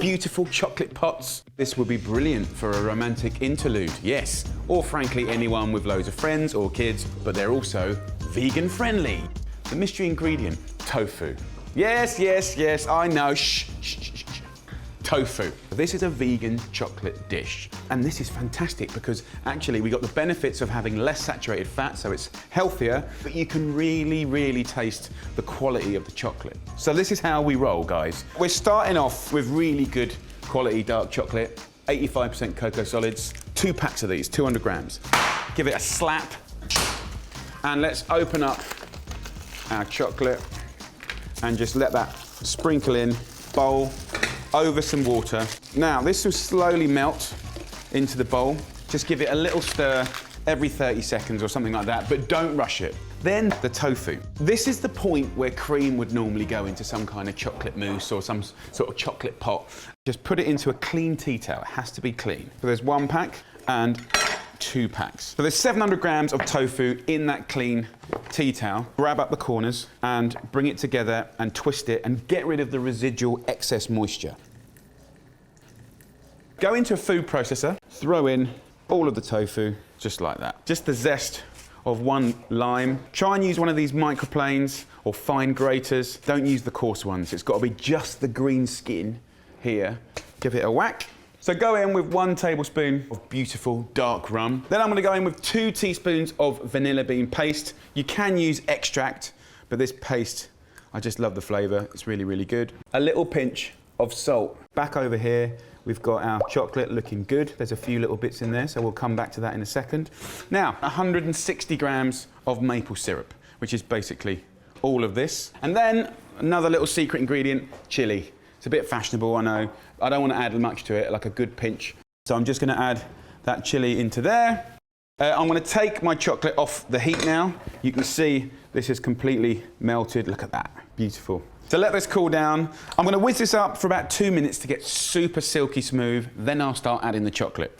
beautiful chocolate pots. This would be brilliant for a romantic interlude, yes. Or frankly, anyone with loads of friends or kids, but they're also vegan friendly. The mystery ingredient, tofu. Yes, yes, yes, I know, shh, shh, shh, shh. Tofu. This is a vegan chocolate dish. And this is fantastic because actually we got the benefits of having less saturated fat, so it's healthier, but you can really, really taste the quality of the chocolate. So this is how we roll, guys. We're starting off with really good quality dark chocolate, 85% cocoa solids, 2 packs of these, 200 grams. Give it a slap, and let's open up our chocolate and just let that sprinkle in, bowl, over some water. Now, this will slowly melt into the bowl. Just give it a little stir every 30 seconds or something like that, but don't rush it. Then the tofu. This is the point where cream would normally go into some kind of chocolate mousse or some sort of chocolate pot. Just put it into a clean tea towel. It has to be clean. So there's 1 pack and 2 packs. So there's 700 grams of tofu in that clean tea towel. Grab up the corners and bring it together and twist it and get rid of the residual excess moisture. Go into a food processor, throw in all of the tofu, just like that. Just the zest of 1 lime. Try and use one of these microplanes or fine graters. Don't use the coarse ones. It's got to be just the green skin here. Give it a whack. So go in with 1 tablespoon of beautiful dark rum. Then I'm going to go in with 2 teaspoons of vanilla bean paste. You can use extract, but this paste, I just love the flavour. It's really, really good. A little pinch of salt. Back over here, we've got our chocolate looking good. There's a few little bits in there, so we'll come back to that in a second. Now, 160 grams of maple syrup, which is basically all of this. And then another little secret ingredient, chili. It's a bit fashionable, I know. I don't want to add much to it, like a good pinch. So I'm just going to add that chili into there. I'm going to take my chocolate off the heat now. You can see this is completely melted. Look at that, beautiful. So let this cool down. I'm going to whiz this up for about 2 minutes to get super silky smooth. Then I'll start adding the chocolate.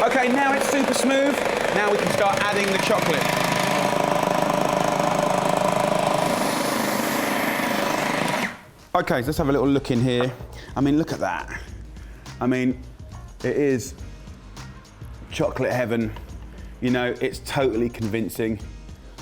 Okay, now it's super smooth. Now we can start adding the chocolate. Okay, so let's have a little look in here. I mean, look at that. I mean, it is chocolate heaven. You know, it's totally convincing.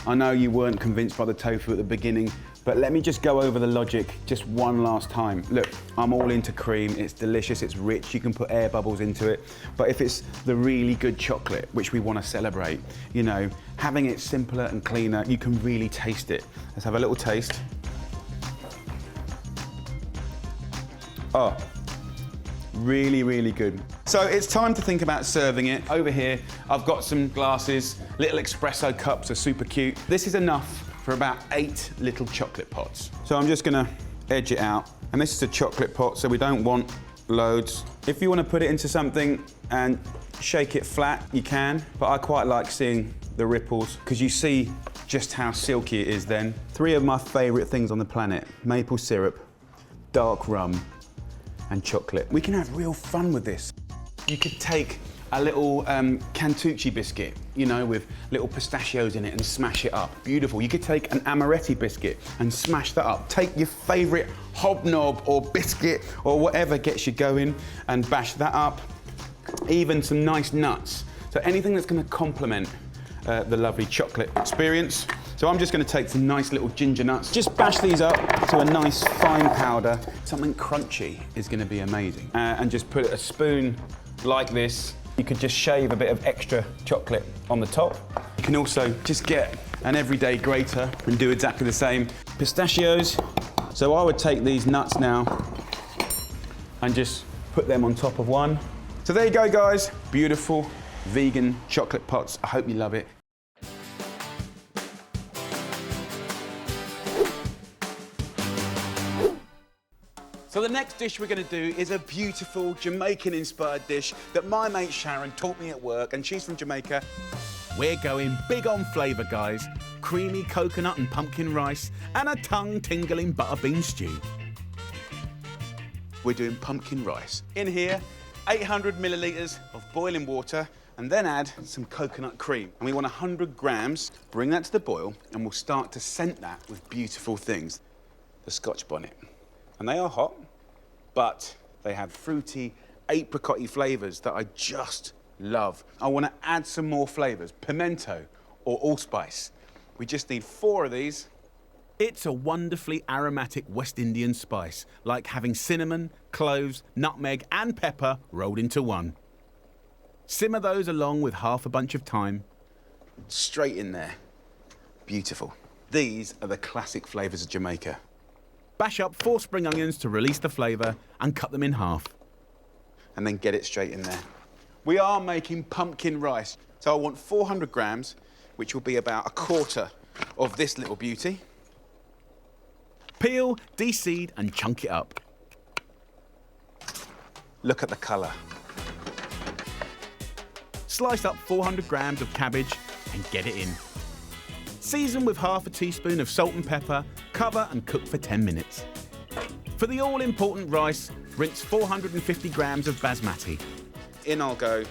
I know you weren't convinced by the tofu at the beginning, but let me just go over the logic just one last time. Look, I'm all into cream. It's delicious, it's rich. You can put air bubbles into it. But if it's the really good chocolate, which we want to celebrate, you know, having it simpler and cleaner, you can really taste it. Let's have a little taste. Oh, really, really good. So it's time to think about serving it. Over here, I've got some glasses, little espresso cups are super cute. This is enough for about 8 little chocolate pots. So I'm just gonna edge it out. And this is a chocolate pot, so we don't want loads. If you want to put it into something and shake it flat, you can, but I quite like seeing the ripples because you see just how silky it is then. 3 of my favorite things on the planet: maple syrup, dark rum, and chocolate. We can have real fun with this. You could take a little Cantucci biscuit, you know, with little pistachios in it and smash it up. Beautiful. You could take an amaretti biscuit and smash that up. Take your favorite hobnob or biscuit or whatever gets you going and bash that up. Even some nice nuts. So anything that's gonna complement the lovely chocolate experience. So I'm just going to take some nice little ginger nuts, just bash these up to a nice fine powder. Something crunchy is going to be amazing. And just put a spoon like this. You could just shave a bit of extra chocolate on the top. You can also just get an everyday grater and do exactly the same. Pistachios. So I would take these nuts now and just put them on top of one. So there you go, guys. Beautiful vegan chocolate pots. I hope you love it. So the next dish we're going to do is a beautiful Jamaican-inspired dish that my mate Sharon taught me at work, and she's from Jamaica. We're going big on flavour, guys. Creamy coconut and pumpkin rice and a tongue-tingling butter bean stew. We're doing pumpkin rice. In here, 800 millilitres of boiling water, and then add some coconut cream. And we want 100 grams. Bring that to the boil, and we'll start to scent that with beautiful things. The Scotch bonnet. And they are hot, but they have fruity, apricot-y flavours that I just love. I want to add some more flavours, pimento or allspice. We just need 4 of these. It's a wonderfully aromatic West Indian spice, like having cinnamon, cloves, nutmeg and pepper rolled into one. Simmer those along with half a bunch of thyme. Straight in there. Beautiful. These are the classic flavours of Jamaica. Bash up 4 spring onions to release the flavour and cut them in half. And then get it straight in there. We are making pumpkin rice. So I want 400 grams, which will be about 1/4 of this little beauty. Peel, de-seed and chunk it up. Look at the colour. Slice up 400 grams of cabbage and get it in. Season with half a teaspoon of salt and pepper, cover and cook for 10 minutes. For the all-important rice, rinse 450 grams of basmati. In I'll go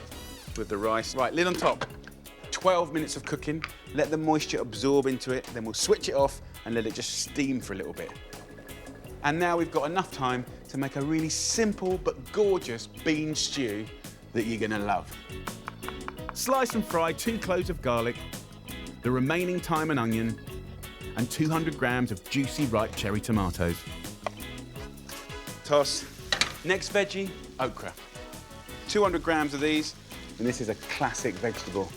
with the rice. Right, lid on top. 12 minutes of cooking. Let the moisture absorb into it, then we'll switch it off and let it just steam for a little bit. And now we've got enough time to make a really simple but gorgeous bean stew that you're gonna love. Slice and fry 2 cloves of garlic, the remaining thyme and onion, and 200 grams of juicy ripe cherry tomatoes. Toss. Next veggie, okra. 200 grams of these, and this is a classic vegetable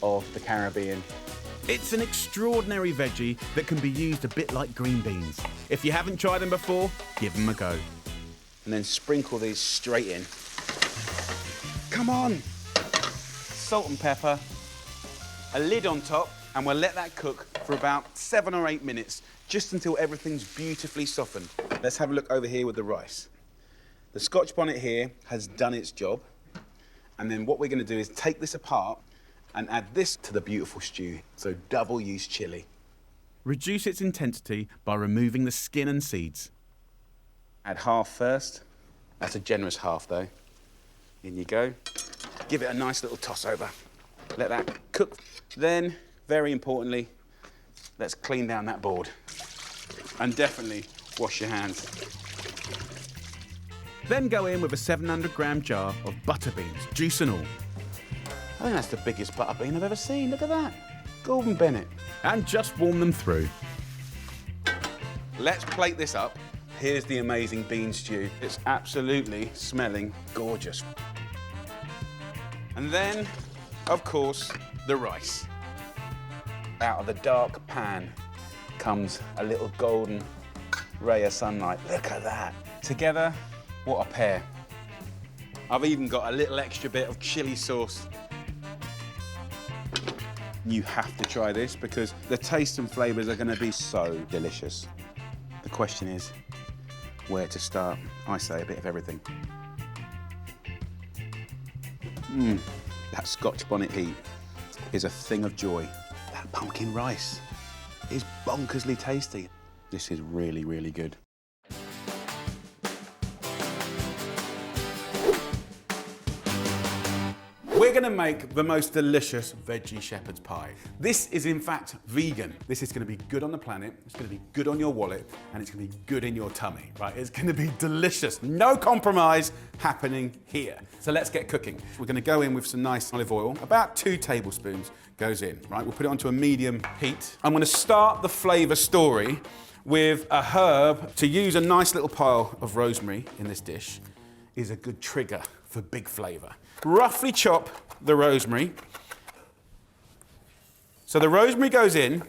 of the Caribbean. It's an extraordinary veggie that can be used a bit like green beans. If you haven't tried them before, give them a go. And then sprinkle these straight in. Come on! Salt and pepper, a lid on top, and we'll let that cook for about 7 or 8 minutes, just until everything's beautifully softened. Let's have a look over here with the rice. The Scotch bonnet here has done its job, and then what we're going to do is take this apart and add this to the beautiful stew, so double use chilli. Reduce its intensity by removing the skin and seeds. Add half first. That's a generous half though. In you go. Give it a nice little toss over. Let that cook. Then, very importantly, let's clean down that board. And definitely wash your hands. Then go in with a 700 gram jar of butter beans, juice and all. I think that's the biggest butter bean I've ever seen. Look at that. Gordon Bennett. And just warm them through. Let's plate this up. Here's the amazing bean stew. It's absolutely smelling gorgeous. And then, of course, the rice. Out of the dark pan comes a little golden ray of sunlight. Look at that. Together, what a pair. I've even got a little extra bit of chili sauce. You have to try this because the taste and flavours are going to be so delicious. The question is, where to start? I say a bit of everything. That Scotch bonnet heat is a thing of joy. That pumpkin rice is bonkersly tasty. This is really, really good. We're going to make the most delicious veggie shepherd's pie. This is in fact vegan. This is going to be good on the planet, it's going to be good on your wallet, and it's going to be good in your tummy, right? It's going to be delicious. No compromise happening here. So let's get cooking. We're going to go in with some nice olive oil. About 2 tablespoons goes in, right? We'll put it onto a medium heat. I'm going to start the flavour story with a herb. To use a nice little pile of rosemary in this dish is a good trigger for big flavour. Roughly chop the rosemary. So the rosemary goes in.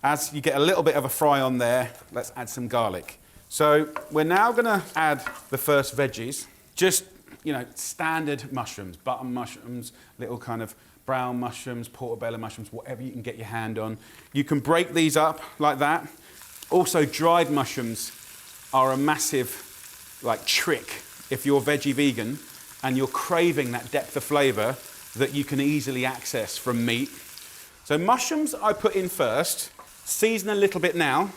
As you get a little bit of a fry on there, let's add some garlic. So we're now going to add the first veggies. Just, you know, standard mushrooms, button mushrooms, little kind of brown mushrooms, portobello mushrooms, whatever you can get your hand on. You can break these up like that. Also, dried mushrooms are a massive, like, trick if you're veggie vegan and you're craving that depth of flavour that you can easily access from meat. So mushrooms I put in first, season a little bit now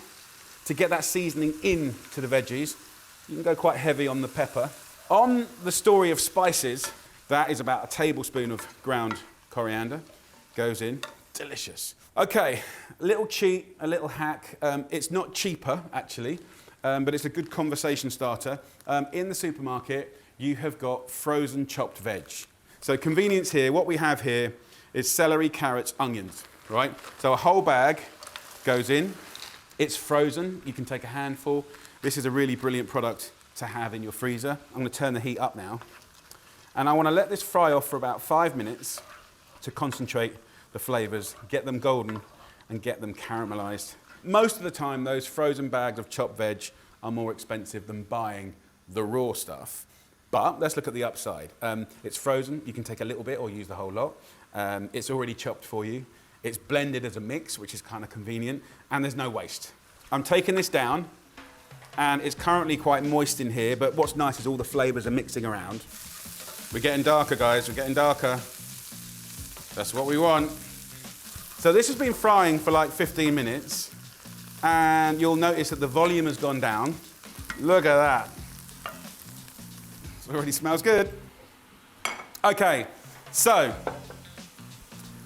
to get that seasoning into the veggies. You can go quite heavy on the pepper. On the story of spices, that is about a tablespoon of ground coriander goes in. Delicious. Okay, a little cheat, a little hack. It's not cheaper, actually. but it's a good conversation starter. In the supermarket, you have got frozen chopped veg. So convenience here, what we have here is celery, carrots, onions, right? So a whole bag goes in. It's frozen. You can take a handful. This is a really brilliant product to have in your freezer. I'm going to turn the heat up now. And I want to let this fry off for about 5 minutes to concentrate the flavors, get them golden and get them caramelized. Most of the time, those frozen bags of chopped veg are more expensive than buying the raw stuff. But let's look at the upside. It's frozen. You can take a little bit or use the whole lot. It's already chopped for you. It's blended as a mix, which is kind of convenient, and there's no waste. I'm taking this down, and it's currently quite moist in here, but what's nice is all the flavors are mixing around. We're getting darker, guys. We're getting darker. That's what we want. So this has been frying for like 15 minutes, and you'll notice that the volume has gone down. Look at that. It already smells good. Okay, so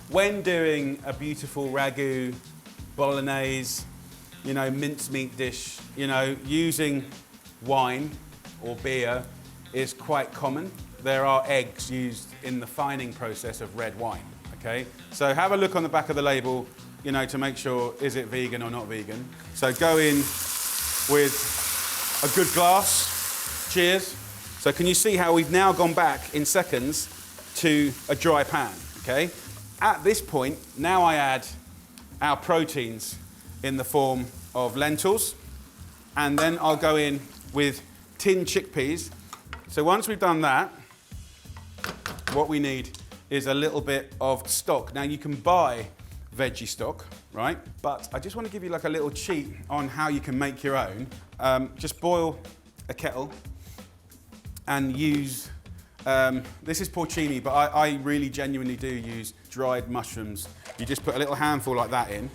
when doing a beautiful ragu, bolognese, mincemeat dish, using wine or beer is quite common. There are eggs used in the fining process of red wine, okay? So have a look on the back of the label, to make sure, is it vegan or not vegan? So go in with a good glass. Cheers. So can you see how we've now gone back in seconds to a dry pan, okay? At this point, now I add our proteins in the form of lentils, and then I'll go in with tinned chickpeas. So once we've done that, what we need is a little bit of stock. Now you can buy veggie stock, right? But I just want to give you like a little cheat on how you can make your own. Just boil a kettle and use, this is porcini, but I really genuinely do use dried mushrooms. You just put a little handful like that in,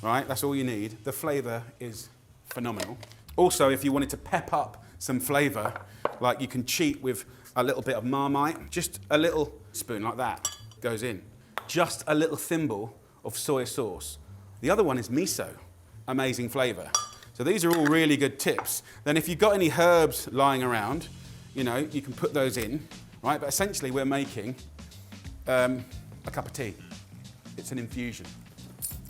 right? That's all you need. The flavor is phenomenal. Also, if you wanted to pep up some flavor, like you can cheat with a little bit of Marmite, just a little spoon like that goes in. Just a little thimble of soy sauce. The other one is miso, amazing flavor. So these are all really good tips. Then if you've got any herbs lying around, you can put those in, right? But essentially we're making a cup of tea. It's an infusion.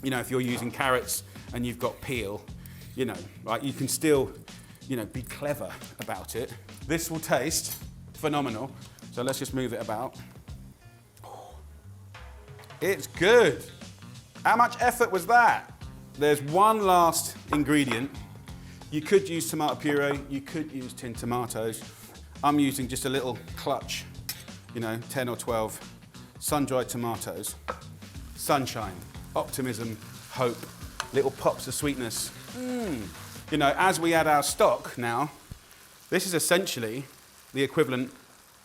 If you're using carrots and you've got peel, right, you can still, be clever about it. This will taste phenomenal. So let's just move it about. It's good. How much effort was that? There's one last ingredient. You could use tomato puree, you could use tinned tomatoes. I'm using just a little clutch, 10 or 12 sun-dried tomatoes. Sunshine, optimism, hope, little pops of sweetness. As we add our stock now, this is essentially the equivalent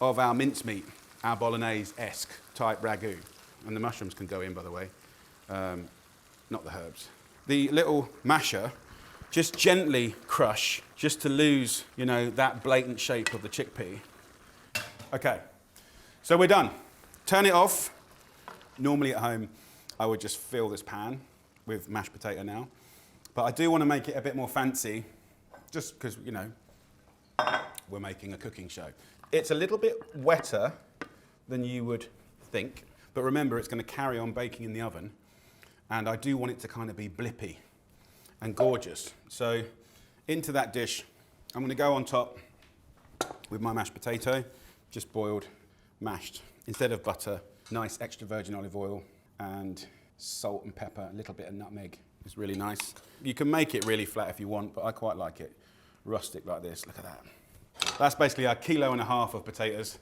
of our mincemeat, our bolognese-esque type ragu. And the mushrooms can go in, by the way, not the herbs. The little masher, just gently crush, just to lose, that blatant shape of the chickpea. Okay, so we're done. Turn it off. Normally at home, I would just fill this pan with mashed potato now. But I do want to make it a bit more fancy, just because, we're making a cooking show. It's a little bit wetter than you would think, but remember, it's going to carry on baking in the oven, and I do want it to kind of be blippy and gorgeous. So into that dish, I'm going to go on top with my mashed potato, just boiled, mashed. Instead of butter, nice extra virgin olive oil and salt and pepper, a little bit of nutmeg. It's really nice. You can make it really flat if you want, but I quite like it rustic like this. Look at that. That's basically 1.5 kilos of potatoes.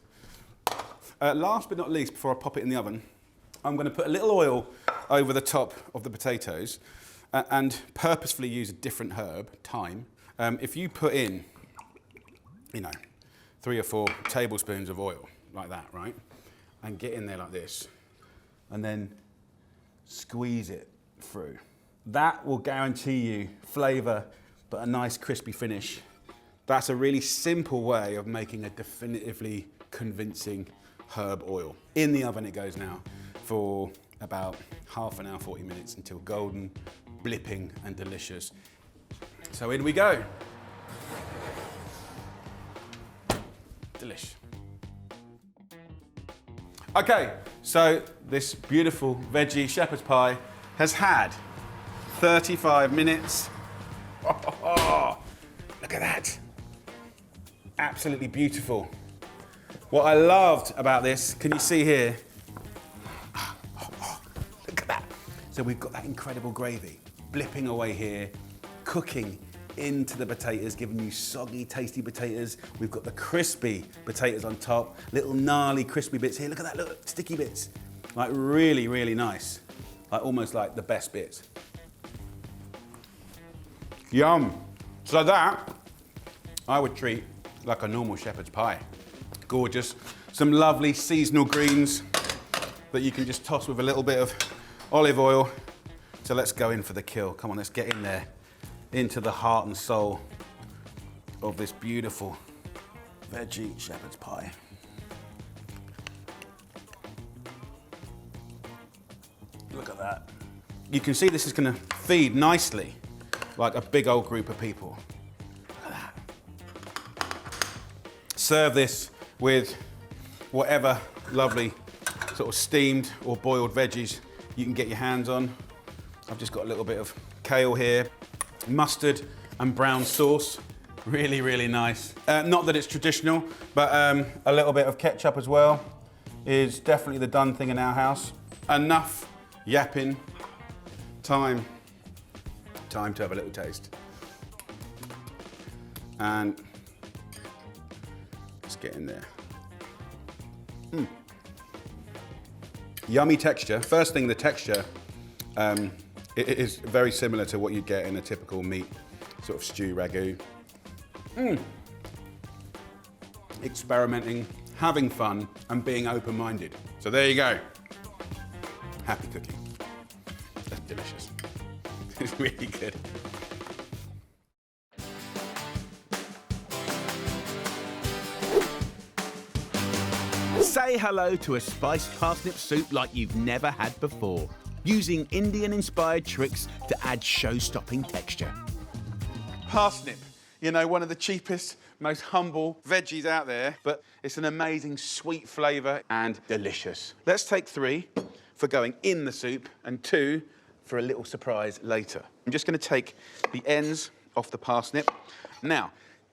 Last but not least, before I pop it in the oven, I'm going to put a little oil over the top of the potatoes and purposefully use a different herb, thyme. If you put in, 3 or 4 tablespoons of oil, like that, right? And get in there like this, and then squeeze it through. That will guarantee you flavour, but a nice crispy finish. That's a really simple way of making a definitively convincing herb oil. In the oven it goes now for about half an hour, 40 minutes until golden, blipping and delicious. So in we go. Delish. Okay, so this beautiful veggie shepherd's pie has had 35 minutes. Oh, look at that. Absolutely beautiful. What I loved about this, can you see here? Look at that. So we've got that incredible gravy blipping away here, cooking into the potatoes, giving you soggy, tasty potatoes. We've got the crispy potatoes on top, little gnarly, crispy bits here. Look at that, look, sticky bits. Like really, really nice. Like almost like the best bits. Yum. So that, I would treat like a normal shepherd's pie. Gorgeous. Some lovely seasonal greens that you can just toss with a little bit of olive oil. So let's go in for the kill. Come on, let's get in there, into the heart and soul of this beautiful veggie shepherd's pie. Look at that. You can see this is gonna feed nicely like a big old group of people. Look at that. Serve this with whatever lovely sort of steamed or boiled veggies you can get your hands on. I've just got a little bit of kale here, mustard and brown sauce. Really, really nice. Not that it's traditional, but a little bit of ketchup as well is definitely the done thing in our house. Enough yapping. Time to have a little taste. And let's get in there. Yummy texture. First thing, the texture. It is very similar to what you get in a typical meat sort of stew ragu. Experimenting, having fun, and being open-minded. So there you go. Happy cooking. That's delicious. It's really good. Say hello to a spiced parsnip soup like you've never had before, using Indian-inspired tricks to add show-stopping texture. Parsnip, you know, one of the cheapest, most humble veggies out there, but it's an amazing sweet flavour and delicious. Let's take 3 for going in the soup and 2 for a little surprise later. I'm just going to take the ends off the parsnip. Now,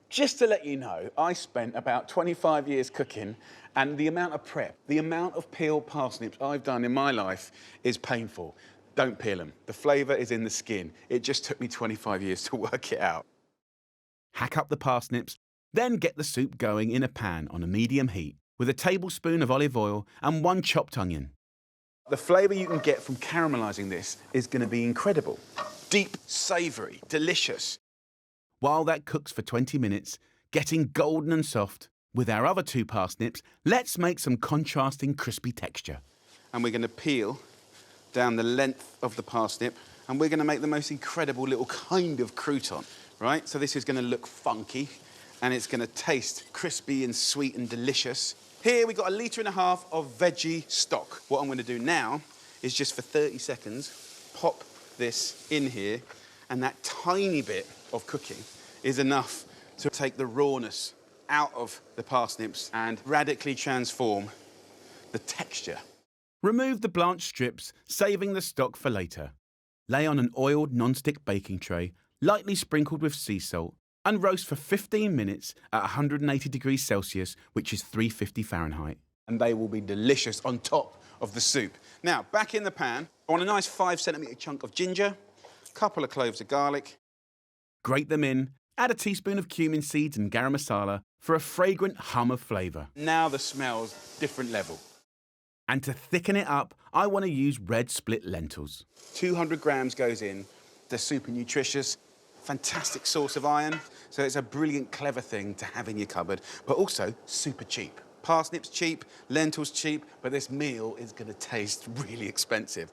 just to let you know, I spent about 25 years cooking, and the amount of prep, the amount of peeled parsnips I've done in my life is painful. Don't peel them. The flavour is in the skin. It just took me 25 years to work it out. Hack up the parsnips, then get the soup going in a pan on a medium heat with a tablespoon of olive oil and 1 chopped onion. The flavour you can get from caramelising this is going to be incredible. Deep, savoury, delicious. While that cooks for 20 minutes, getting golden and soft, with our other 2 parsnips, let's make some contrasting crispy texture. And we're going to peel down the length of the parsnip, and we're going to make the most incredible little kind of crouton, right? So this is going to look funky, and it's going to taste crispy and sweet and delicious. Here we've got 1.5 litres of veggie stock. What I'm going to do now is just for 30 seconds, pop this in here, and that tiny bit of cooking is enough to take the rawness out of the parsnips and radically transform the texture. Remove the blanched strips, saving the stock for later. Lay on an oiled non-stick baking tray, lightly sprinkled with sea salt, and roast for 15 minutes at 180 degrees Celsius, which is 350 Fahrenheit. And they will be delicious on top of the soup. Now, back in the pan, I want a nice 5cm chunk of ginger, a couple of cloves of garlic. Grate them in, add a teaspoon of cumin seeds and garam masala for a fragrant hum of flavour. Now the smell's different level. And to thicken it up, I want to use red split lentils. 200 grams goes in. They're super nutritious, fantastic source of iron, so it's a brilliant, clever thing to have in your cupboard, but also super cheap. Parsnips cheap, lentils cheap, but this meal is going to taste really expensive.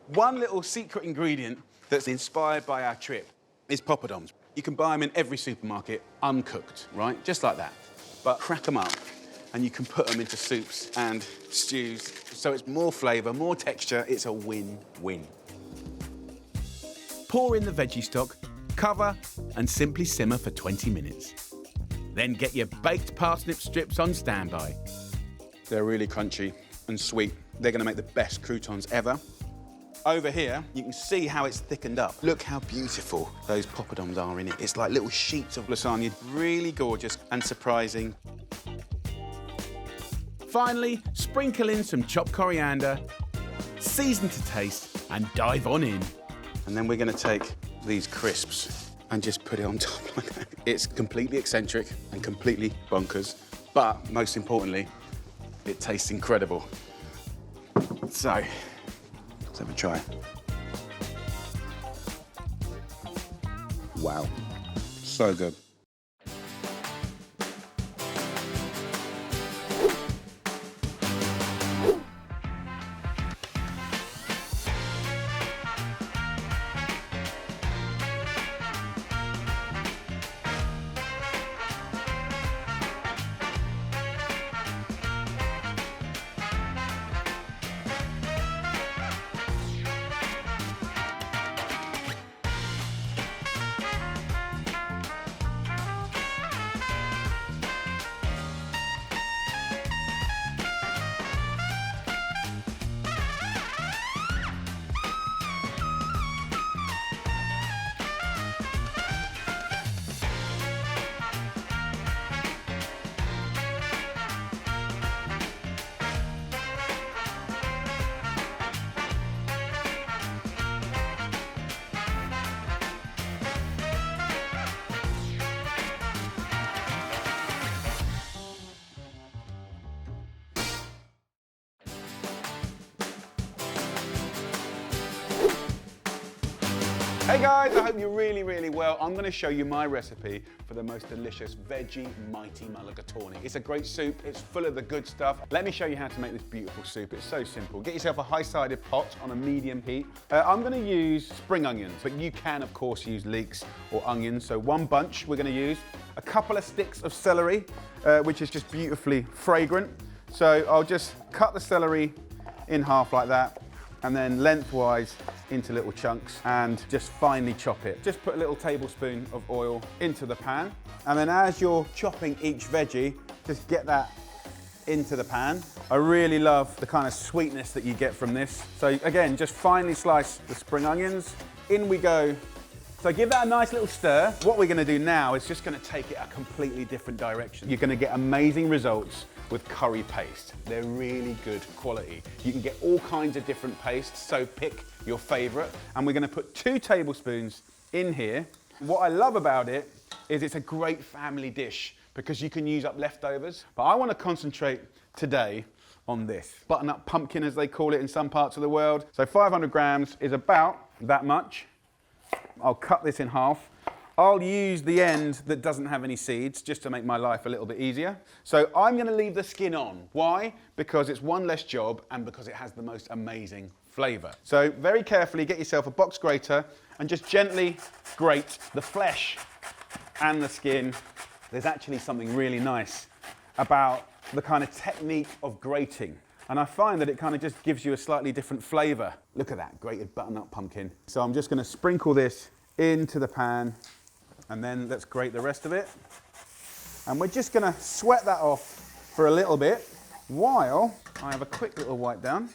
One little secret ingredient that's inspired by our trip is poppadoms. You can buy them in every supermarket, uncooked, right? Just like that. But crack them up, and you can put them into soups and stews, so it's more flavour, more texture. It's a win-win. Pour in the veggie stock, Cover and simply simmer for 20 minutes. Then get your baked parsnip strips on standby. They're really crunchy and sweet. They're gonna make the best croutons ever. Over here, you can see how it's thickened up. Look how beautiful those poppadoms are in it. It's like little sheets of lasagna. Really gorgeous and surprising. Finally, sprinkle in some chopped coriander, season to taste, and dive on in. And then we're gonna take these crisps and just put it on top like that. It's completely eccentric and completely bonkers, but most importantly, it tastes incredible. So, let's have a try. Wow, so good. Hey guys, I hope you're really, really well. I'm gonna show you my recipe for the most delicious veggie mighty mulligatawny. It's a great soup, it's full of the good stuff. Let me show you how to make this beautiful soup. It's so simple. Get yourself a high-sided pot on a medium heat. I'm gonna use spring onions, but you can of course use leeks or onions. So one bunch we're gonna use. A couple of sticks of celery, which is just beautifully fragrant. So I'll just cut the celery in half like that, and then lengthwise into little chunks and just finely chop it. Just put a little tablespoon of oil into the pan, and then as you're chopping each veggie, just get that into the pan. I really love the kind of sweetness that you get from this. So again, just finely slice the spring onions. In we go. So give that a nice little stir. What we're gonna do now is just gonna take it a completely different direction. You're gonna get amazing results with curry paste. They're really good quality. You can get all kinds of different pastes, so pick your favorite. And we're gonna put 2 tablespoons in here. What I love about it is it's a great family dish because you can use up leftovers. But I wanna concentrate today on this. Butternut pumpkin, as they call it in some parts of the world. So 500 grams is about that much. I'll cut this in half. I'll use the end that doesn't have any seeds just to make my life a little bit easier. So I'm going to leave the skin on. Why? Because it's one less job and because it has the most amazing flavour. So very carefully get yourself a box grater and just gently grate the flesh and the skin. There's actually something really nice about the kind of technique of grating. And I find that it kind of just gives you a slightly different flavour. Look at that, grated butternut pumpkin. So I'm just going to sprinkle this into the pan, and then let's grate the rest of it. And we're just going to sweat that off for a little bit while I have a quick little wipe down.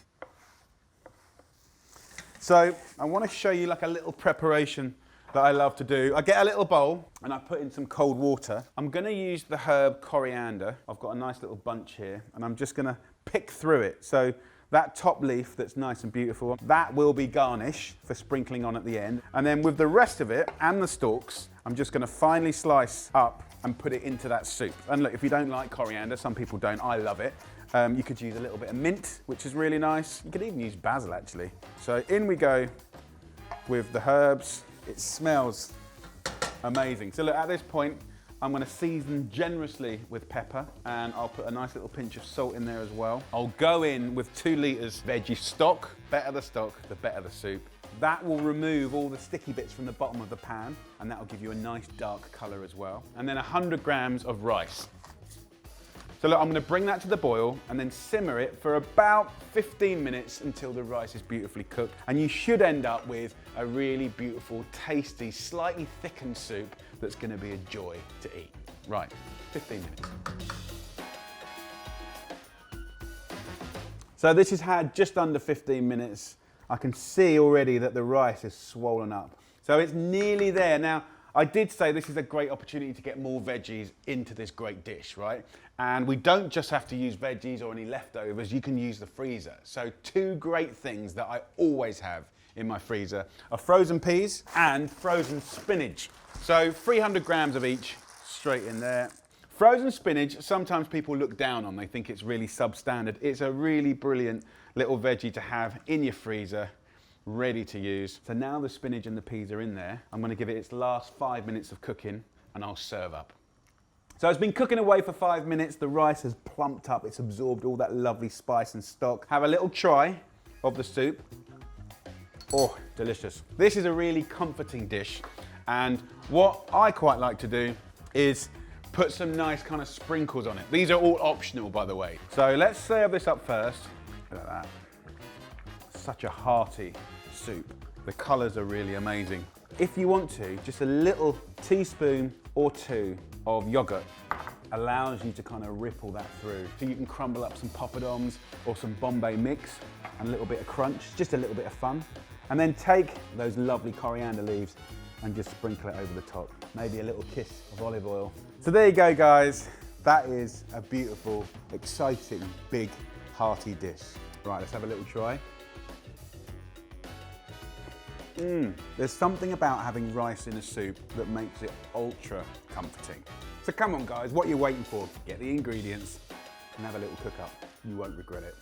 So I want to show you like a little preparation that I love to do. I get a little bowl and I put in some cold water. I'm going to use the herb coriander. I've got a nice little bunch here and I'm just going to pick through it. So that top leaf that's nice and beautiful, that will be garnish for sprinkling on at the end. And then with the rest of it and the stalks, I'm just gonna finely slice up and put it into that soup. And look, if you don't like coriander, some people don't, I love it. You could use a little bit of mint, which is really nice. You could even use basil actually. So in we go with the herbs. It smells amazing. So look, at this point, I'm going to season generously with pepper and I'll put a nice little pinch of salt in there as well. I'll go in with 2 litres veggie stock. Better the stock, the better the soup. That will remove all the sticky bits from the bottom of the pan and that will give you a nice dark colour as well. And then 100 grams of rice. So look, I'm gonna bring that to the boil and then simmer it for about 15 minutes until the rice is beautifully cooked. And you should end up with a really beautiful, tasty, slightly thickened soup that's gonna be a joy to eat. Right, 15 minutes. So this has had just under 15 minutes. I can see already that the rice is swollen up. So it's nearly there. Now, I did say this is a great opportunity to get more veggies into this great dish, right? And we don't just have to use veggies or any leftovers, you can use the freezer. So two great things that I always have in my freezer are frozen peas and frozen spinach. So 300 grams of each straight in there. Frozen spinach, sometimes people look down on, they think it's really substandard. It's a really brilliant little veggie to have in your freezer, ready to use. So now the spinach and the peas are in there, I'm gonna give it its last 5 minutes of cooking and I'll serve up. So it's been cooking away for 5 minutes, the rice has plumped up, it's absorbed all that lovely spice and stock. Have a little try of the soup. Oh, delicious. This is a really comforting dish, and what I quite like to do is put some nice kind of sprinkles on it. These are all optional, by the way. So let's serve this up first. Look at that. Such a hearty soup. The colours are really amazing. If you want to, just a little teaspoon or two of yogurt allows you to kind of ripple that through. So you can crumble up some poppadoms or some Bombay mix and a little bit of crunch, just a little bit of fun. And then take those lovely coriander leaves and just sprinkle it over the top. Maybe a little kiss of olive oil. So there you go, guys. That is a beautiful, exciting, big, hearty dish. Right, let's have a little try. There's something about having rice in a soup that makes it ultra comforting. So come on, guys, what are you waiting for? Get the ingredients and have a little cook up. You won't regret it.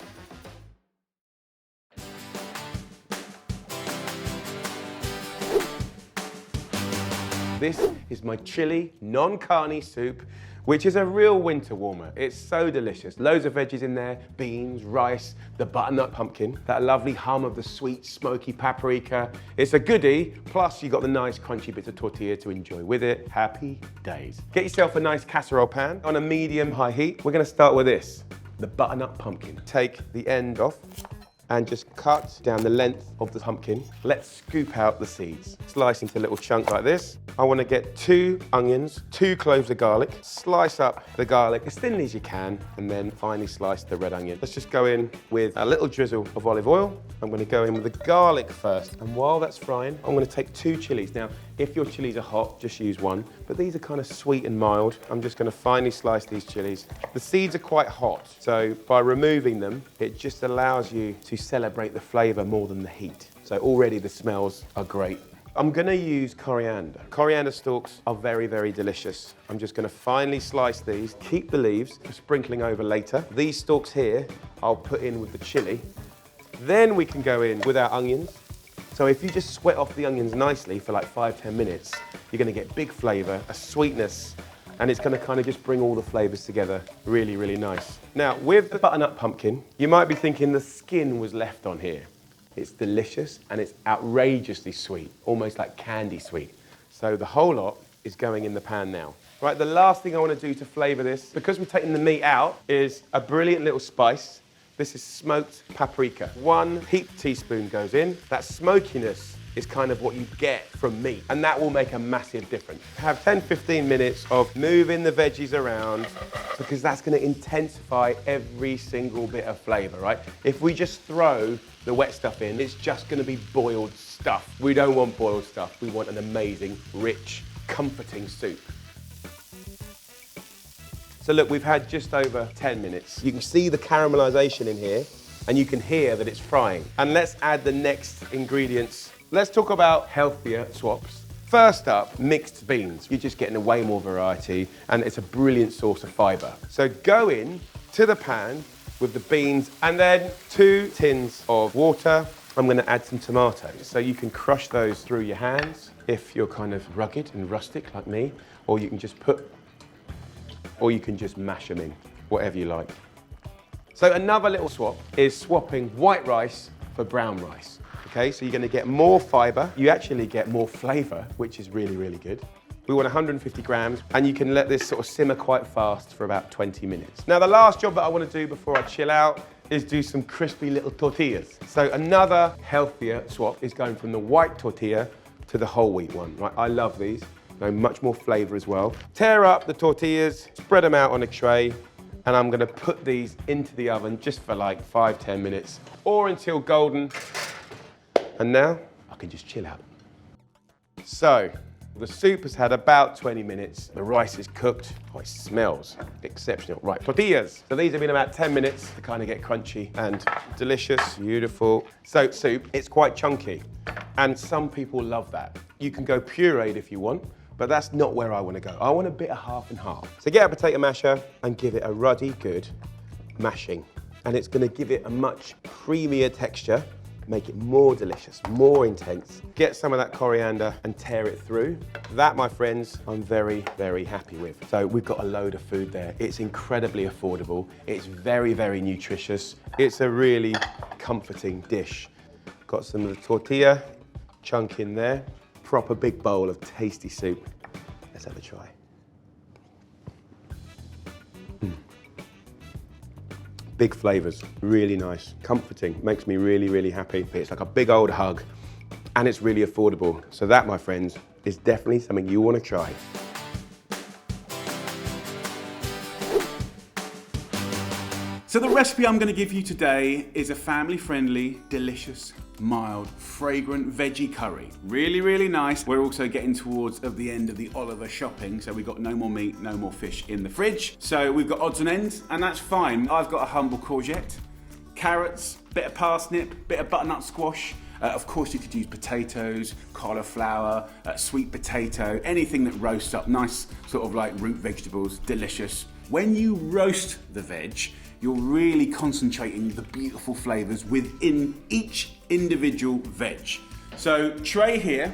This is my chili non-carne soup, which is a real winter warmer. It's so delicious. Loads of veggies in there, beans, rice, the butternut pumpkin, that lovely hum of the sweet, smoky paprika. It's a goodie, plus you got the nice crunchy bits of tortilla to enjoy with it. Happy days. Get yourself a nice casserole pan on a medium-high heat. We're gonna start with this, the butternut pumpkin. Take the end off and just cut down the length of the pumpkin. Let's scoop out the seeds. Slice into little chunks like this. I want to get 2 onions, 2 cloves of garlic. Slice up the garlic as thinly as you can, and then finally slice the red onion. Let's just go in with a little drizzle of olive oil. I'm going to go in with the garlic first. And while that's frying, I'm going to take 2 chilies. Now, if your chilies are hot, just use 1. But these are kind of sweet and mild. I'm just going to finely slice these chilies. The seeds are quite hot, so by removing them, it just allows you to celebrate the flavour more than the heat. So already the smells are great. I'm going to use coriander. Coriander stalks are very, very delicious. I'm just going to finely slice these, keep the leaves for sprinkling over later. These stalks here, I'll put in with the chili. Then we can go in with our onions. So if you just sweat off the onions nicely for like 5–10 minutes, you're going to get big flavour, a sweetness, and it's going to kind of just bring all the flavours together really, really nice. Now, with the butternut pumpkin, you might be thinking the skin was left on here. It's delicious and it's outrageously sweet, almost like candy sweet. So the whole lot is going in the pan now. Right, the last thing I want to do to flavour this, because we're taking the meat out, is a brilliant little spice. This is smoked paprika. 1 heaped teaspoon goes in. That smokiness is kind of what you get from meat, and that will make a massive difference. Have 10–15 minutes of moving the veggies around, because that's going to intensify every single bit of flavour, right? If we just throw the wet stuff in, it's just going to be boiled stuff. We don't want boiled stuff. We want an amazing, rich, comforting soup. So look, we've had just over 10 minutes. You can see the caramelization in here, and you can hear that it's frying. And let's add the next ingredients. Let's talk about healthier swaps. First up, mixed beans. You're just getting a way more variety, and it's a brilliant source of fiber. So go in to the pan with the beans, and then 2 tins of water. I'm gonna add some tomatoes. So you can crush those through your hands if you're kind of rugged and rustic like me, or you can just mash them in, whatever you like. So another little swap is swapping white rice for brown rice. Okay, so you're going to get more fibre. You actually get more flavour, which is really, really good. We want 150 grams, and you can let this sort of simmer quite fast for about 20 minutes. Now, the last job that I want to do before I chill out is do some crispy little tortillas. So another healthier swap is going from the white tortilla to the whole wheat one, right? I love these. They're much more flavor as well. Tear up the tortillas, spread them out on a tray, and I'm gonna put these into the oven just for like 5-10 minutes or until golden. And now I can just chill out. So, the soup has had about 20 minutes. The rice is cooked. Oh, it smells exceptional. Right, tortillas. So these have been about 10 minutes to kind of get crunchy and delicious, beautiful. So soup, it's quite chunky. And some people love that. You can go pureed if you want, but that's not where I want to go. I want a bit of half and half. So get a potato masher and give it a ruddy, good mashing. And it's going to give it a much creamier texture, make it more delicious, more intense. Get some of that coriander and tear it through. That, my friends, I'm very, very happy with. So we've got a load of food there. It's incredibly affordable. It's very, very nutritious. It's a really comforting dish. Got some of the tortilla chunk in there. Proper big bowl of tasty soup. Let's have a try. Big flavors, really nice, comforting, makes me really, really happy. It's like a big old hug, and it's really affordable. So that, my friends, is definitely something you want to try. So the recipe I'm going to give you today is a family-friendly, delicious, mild, fragrant veggie curry. Really, really nice. We're also getting towards the end of the Oliver shopping, so we've got no more meat, no more fish in the fridge. So we've got odds and ends, and that's fine. I've got a humble courgette, carrots, bit of parsnip, bit of butternut squash. Of course, you could use potatoes, cauliflower, sweet potato, anything that roasts up, nice sort of like root vegetables, delicious. When you roast the veg, you're really concentrating the beautiful flavors within each individual veg. So tray here,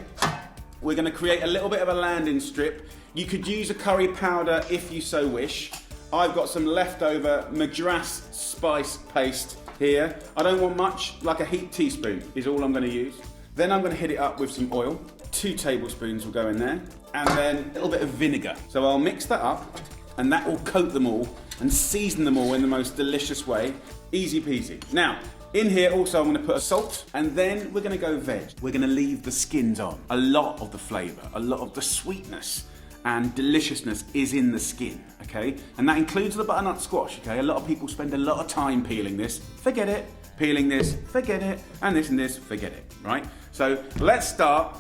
we're gonna create a little bit of a landing strip. You could use a curry powder if you so wish. I've got some leftover Madras spice paste here. I don't want much, like a heaped teaspoon is all I'm gonna use. Then I'm gonna hit it up with some oil. 2 tablespoons will go in there. And then a little bit of vinegar. So I'll mix that up, and that will coat them all and season them all in the most delicious way. Easy peasy. Now, in here also I'm gonna put a salt, and then we're gonna go veg. We're gonna leave the skins on. A lot of the flavor, a lot of the sweetness and deliciousness is in the skin, okay? And that includes the butternut squash, okay? A lot of people spend a lot of time peeling this. Forget it. Peeling this, forget it. And this, forget it, right? So let's start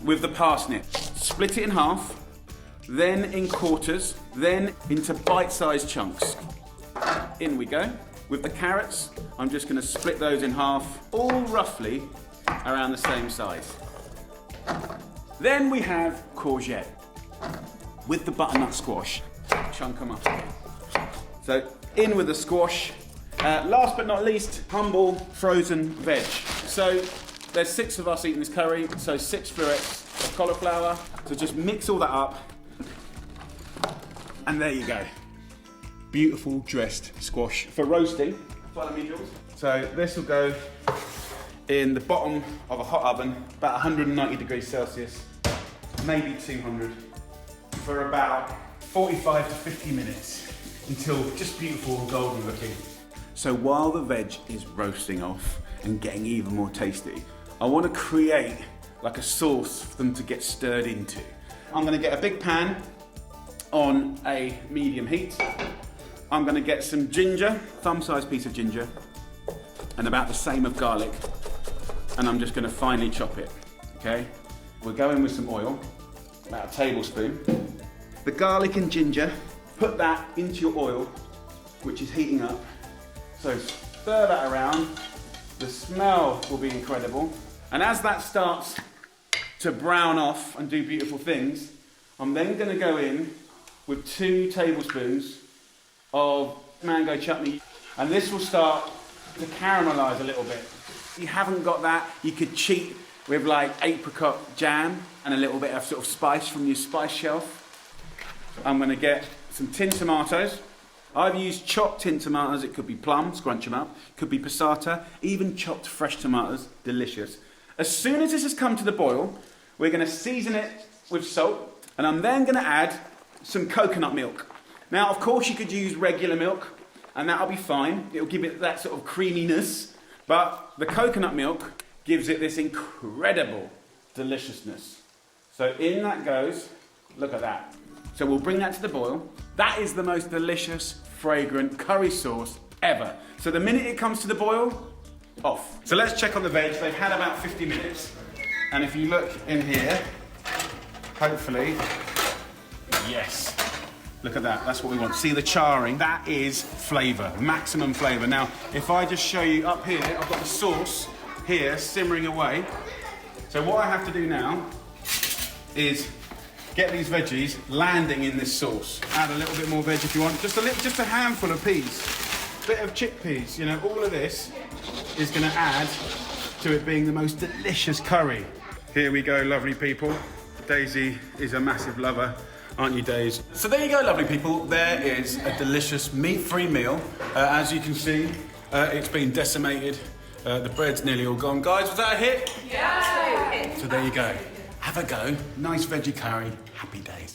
with the parsnip. Split it in half, then in quarters, then into bite-sized chunks. In we go. With the carrots, I'm just gonna split those in half, all roughly around the same size. Then we have courgette. With the butternut squash, chunk them up again. So in with the squash. Last but not least, humble frozen veg. So there's 6 of us eating this curry, so 6 florets of cauliflower. So just mix all that up. And there you go. Beautiful dressed squash for roasting. Follow me, Jules. So this will go in the bottom of a hot oven, about 190 degrees Celsius, maybe 200, for about 45 to 50 minutes until just beautiful and golden looking. So while the veg is roasting off and getting even more tasty, I want to create like a sauce for them to get stirred into. I'm going to get a big pan on a medium heat. I'm going to get some ginger, thumb-sized piece of ginger, and about the same of garlic, and I'm just going to finely chop it, okay? We're going with some oil, about a tablespoon. The garlic and ginger, put that into your oil, which is heating up. So stir that around. The smell will be incredible. And as that starts to brown off and do beautiful things, I'm then going to go in with 2 tablespoons of mango chutney. And this will start to caramelize a little bit. If you haven't got that, you could cheat with like apricot jam and a little bit of sort of spice from your spice shelf. I'm going to get some tin tomatoes. I've used chopped tin tomatoes. It could be plum, scrunch them up. Could be passata, even chopped fresh tomatoes, delicious. As soon as this has come to the boil, we're going to season it with salt. And I'm then going to add some coconut milk. Now, of course, you could use regular milk, and that'll be fine. It'll give it that sort of creaminess. But the coconut milk gives it this incredible deliciousness. So in that goes, look at that. So we'll bring that to the boil. That is the most delicious, fragrant curry sauce ever. So the minute it comes to the boil, off. So let's check on the veg. They've had about 50 minutes. And if you look in here, hopefully, yes. Look at that, that's what we want. See the charring? That is flavour, maximum flavour. Now, if I just show you up here, I've got the sauce here simmering away. So what I have to do now is get these veggies landing in this sauce. Add a little bit more veg if you want. Just a handful of peas, bit of chickpeas. You know, all of this is going to add to it being the most delicious curry. Here we go, lovely people. Daisy is a massive lover. Aren't you, Daisy? So there you go, lovely people. There is a delicious meat-free meal. As you can see, it's been decimated. The bread's nearly all gone. Guys, was that a hit? Yeah! So there you go. Have a go. Nice veggie curry. Happy days.